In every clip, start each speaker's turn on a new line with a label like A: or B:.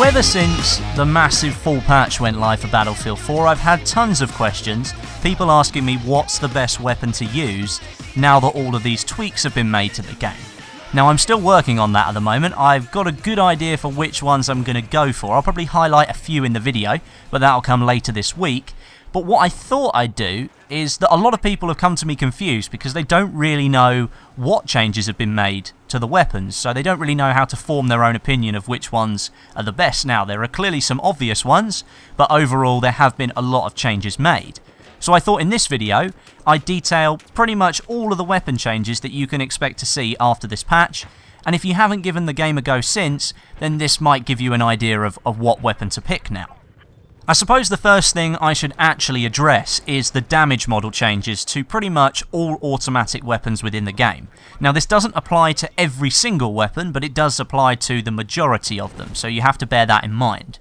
A: ever since the massive full patch went live for Battlefield 4, I've had tons of questions, people asking me what's the best weapon to use now that all of these tweaks have been made to the game. Now, I'm still working on that at the moment. I've got a good idea for which ones I'm going to go for. I'll probably highlight a few in the video, but that'll come later this week. But what I thought I'd do is that a lot of people have come to me confused because they don't really know what changes have been made to the weapons, so they don't really know how to form their own opinion of which ones are the best. Now, there are clearly some obvious ones, but overall there have been a lot of changes made. So I thought in this video, I'd detail pretty much all of the weapon changes that you can expect to see after this patch, and if you haven't given the game a go since, then this might give you an idea of what weapon to pick now. I suppose the first thing I should actually address is the damage model changes to pretty much all automatic weapons within the game. Now, this doesn't apply to every single weapon, but it does apply to the majority of them, so you have to bear that in mind.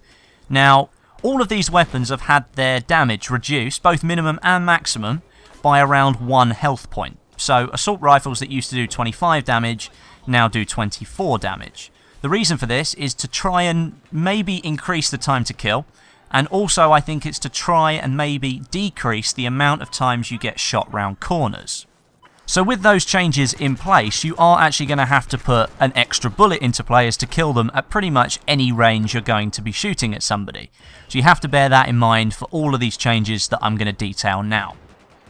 A: Now, all of these weapons have had their damage reduced, both minimum and maximum, by around 1 health point. So, assault rifles that used to do 25 damage now do 24 damage. The reason for this is to try and maybe increase the time to kill, and also I think it's to try and maybe decrease the amount of times you get shot round corners. So with those changes in place, you are actually going to have to put an extra bullet into players to kill them at pretty much any range you're going to be shooting at somebody. So you have to bear that in mind for all of these changes that I'm going to detail now.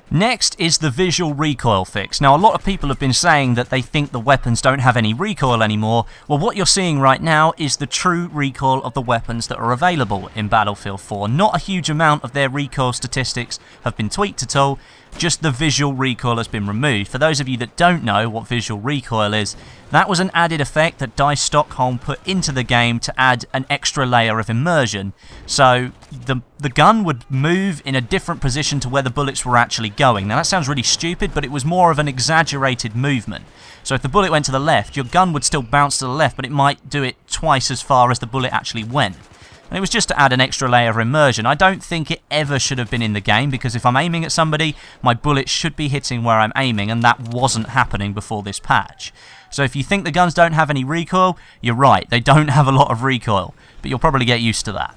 A: Next is the visual recoil fix. Now, a lot of people have been saying that they think the weapons don't have any recoil anymore. Well, what you're seeing right now is the true recoil of the weapons that are available in Battlefield 4. Not a huge amount of their recoil statistics have been tweaked at all, just the visual recoil has been removed. For those of you that don't know what visual recoil is, that was an added effect that DICE Stockholm put into the game to add an extra layer of immersion. So the gun would move in a different position to where the bullets were actually going. Now that sounds really stupid, but it was more of an exaggerated movement. So if the bullet went to the left, your gun would still bounce to the left, but it might do it twice as far as the bullet actually went. And it was just to add an extra layer of immersion. I don't think it ever should have been in the game, because if I'm aiming at somebody, my bullet should be hitting where I'm aiming, and that wasn't happening before this patch. So if you think the guns don't have any recoil, you're right, they don't have a lot of recoil, but you'll probably get used to that.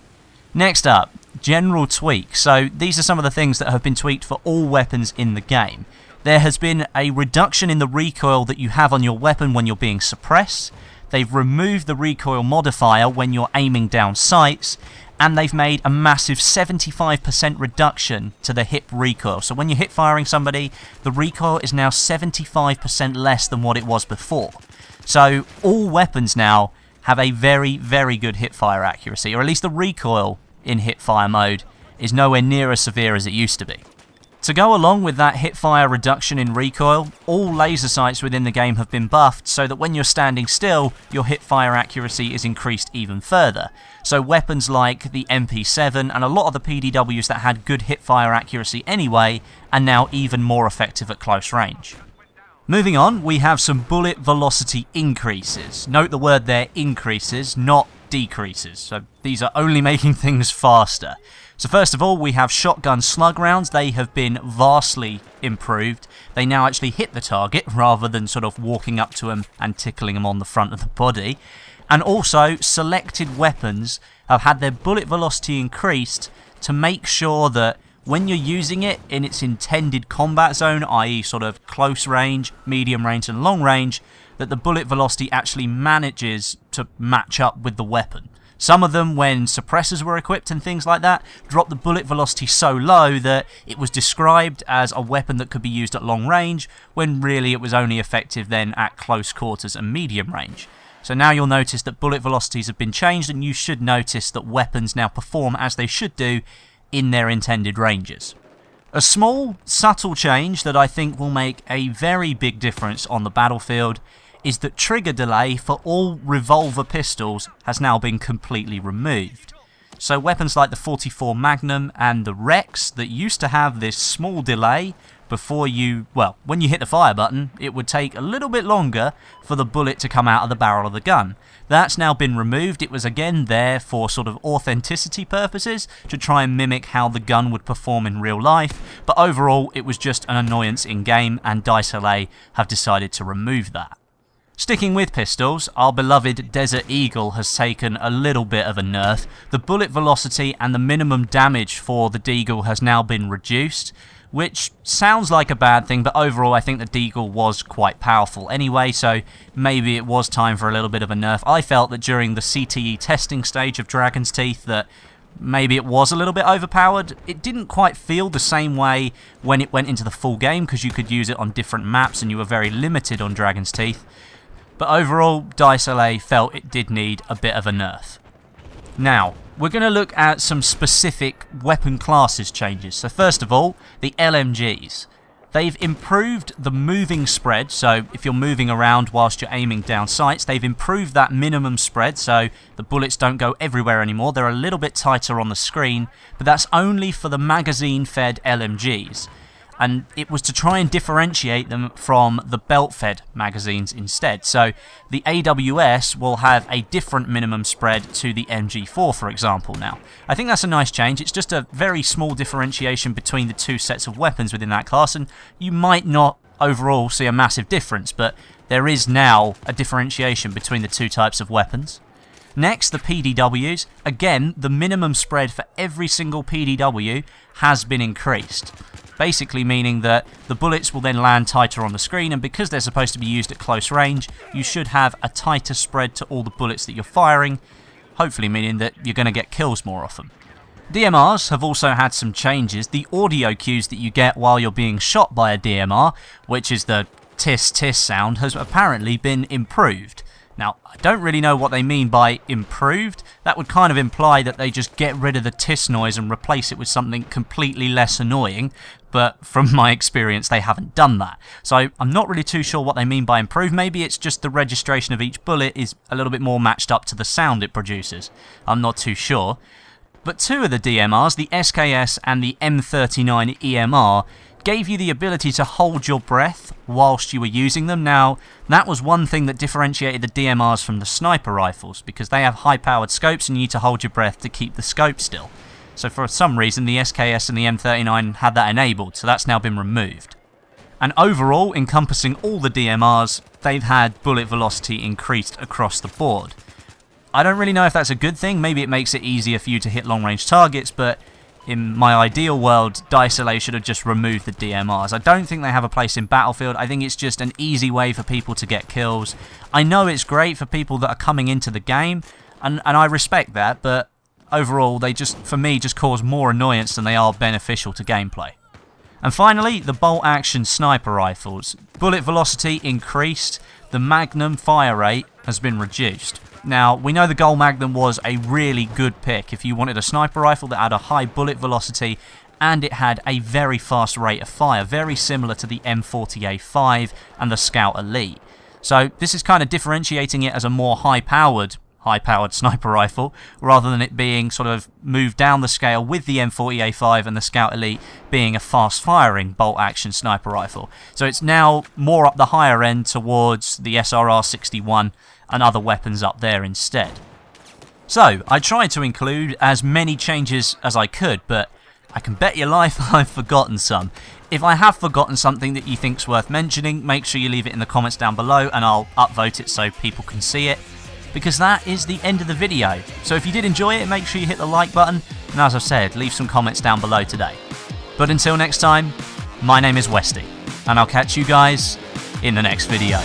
A: Next up, general tweaks. So these are some of the things that have been tweaked for all weapons in the game. There has been a reduction in the recoil that you have on your weapon when you're being suppressed. They've removed the recoil modifier when you're aiming down sights, and they've made a massive 75% reduction to the hip recoil. So when you're hip firing somebody, the recoil is now 75% less than what it was before. So all weapons now have a very, very good hip fire accuracy, or at least the recoil in hip fire mode is nowhere near as severe as it used to be. To go along with that hipfire reduction in recoil, all laser sights within the game have been buffed so that when you're standing still, your hipfire accuracy is increased even further. So weapons like the MP7 and a lot of the PDWs that had good hipfire accuracy anyway are now even more effective at close range. Moving on, we have some bullet velocity increases. Note the word there, increases, not decreases. So these are only making things faster. So first of all, we have shotgun slug rounds. They have been vastly improved. They now actually hit the target rather than sort of walking up to them and tickling them on the front of the body. And also, selected weapons have had their bullet velocity increased to make sure that when you're using it in its intended combat zone, i.e. sort of close range, medium range and long range, that the bullet velocity actually manages to match up with the weapon. Some of them, when suppressors were equipped and things like that, dropped the bullet velocity so low that it was described as a weapon that could be used at long range, when really it was only effective then at close quarters and medium range. So now you'll notice that bullet velocities have been changed, and you should notice that weapons now perform as they should do in their intended ranges. A small, subtle change that I think will make a very big difference on the battlefield is that trigger delay for all revolver pistols has now been completely removed. So weapons like the 44 Magnum and the Rex that used to have this small delay before you, well, when you hit the fire button, it would take a little bit longer for the bullet to come out of the barrel of the gun. That's now been removed. It was again there for sort of authenticity purposes to try and mimic how the gun would perform in real life, but overall it was just an annoyance in game, and DICE LA have decided to remove that. Sticking with pistols, our beloved Desert Eagle has taken a little bit of a nerf. The bullet velocity and the minimum damage for the Deagle has now been reduced, which sounds like a bad thing, but overall I think the Deagle was quite powerful anyway, so maybe it was time for a little bit of a nerf. I felt that during the CTE testing stage of Dragon's Teeth that maybe it was a little bit overpowered. It didn't quite feel the same way when it went into the full game, because you could use it on different maps and you were very limited on Dragon's Teeth. But overall, Dice LA felt it did need a bit of a nerf. Now, we're going to look at some specific weapon classes changes. So first of all, the LMGs. They've improved the moving spread, so if you're moving around whilst you're aiming down sights, they've improved that minimum spread, so the bullets don't go everywhere anymore. They're a little bit tighter on the screen, but that's only for the magazine-fed LMGs. And it was to try and differentiate them from the belt-fed magazines instead. So the AWS will have a different minimum spread to the MG4, for example, now. I think that's a nice change. It's just a very small differentiation between the two sets of weapons within that class, and you might not overall see a massive difference, but there is now a differentiation between the two types of weapons. Next, the PDWs. Again, the minimum spread for every single PDW has been increased. Basically meaning that the bullets will then land tighter on the screen, and because they're supposed to be used at close range, you should have a tighter spread to all the bullets that you're firing, hopefully meaning that you're going to get kills more often. DMRs have also had some changes. The audio cues that you get while you're being shot by a DMR, which is the tis-tis sound, has apparently been improved. Now, I don't really know what they mean by improved. That would kind of imply that they just get rid of the tiss noise and replace it with something completely less annoying, but from my experience they haven't done that. So I'm not really too sure what they mean by improved. Maybe it's just the registration of each bullet is a little bit more matched up to the sound it produces. I'm not too sure. But two of the DMRs, the SKS and the M39 EMR, gave you the ability to hold your breath whilst you were using them. Now, that was one thing that differentiated the DMRs from the sniper rifles, because they have high-powered scopes and you need to hold your breath to keep the scope still. So for some reason, the SKS and the M39 had that enabled, so that's now been removed. And overall, encompassing all the DMRs, they've had bullet velocity increased across the board. I don't really know if that's a good thing. Maybe it makes it easier for you to hit long-range targets, but in my ideal world, Dice LA should have just removed the DMRs. I don't think they have a place in Battlefield. I think it's just an easy way for people to get kills. I know it's great for people that are coming into the game, and I respect that, but overall, they just, for me, just cause more annoyance than they are beneficial to gameplay. And finally, the bolt-action sniper rifles. Bullet velocity increased, the Magnum fire rate has been reduced. Now, we know the Gold Magnum was a really good pick if you wanted a sniper rifle that had a high bullet velocity and it had a very fast rate of fire, very similar to the M40A5 and the Scout Elite. So this is kind of differentiating it as a more high-powered sniper rifle, rather than it being sort of moved down the scale with the M40A5 and the Scout Elite being a fast-firing bolt-action sniper rifle. So it's now more up the higher end towards the SRR-61 and other weapons up there instead. So, I tried to include as many changes as I could, but I can bet your life I've forgotten some. If I have forgotten something that you think's worth mentioning, make sure you leave it in the comments down below and I'll upvote it so people can see it. Because that is the end of the video. So if you did enjoy it, make sure you hit the like button, and as I've said, leave some comments down below today. But until next time, my name is Westy, and I'll catch you guys in the next video.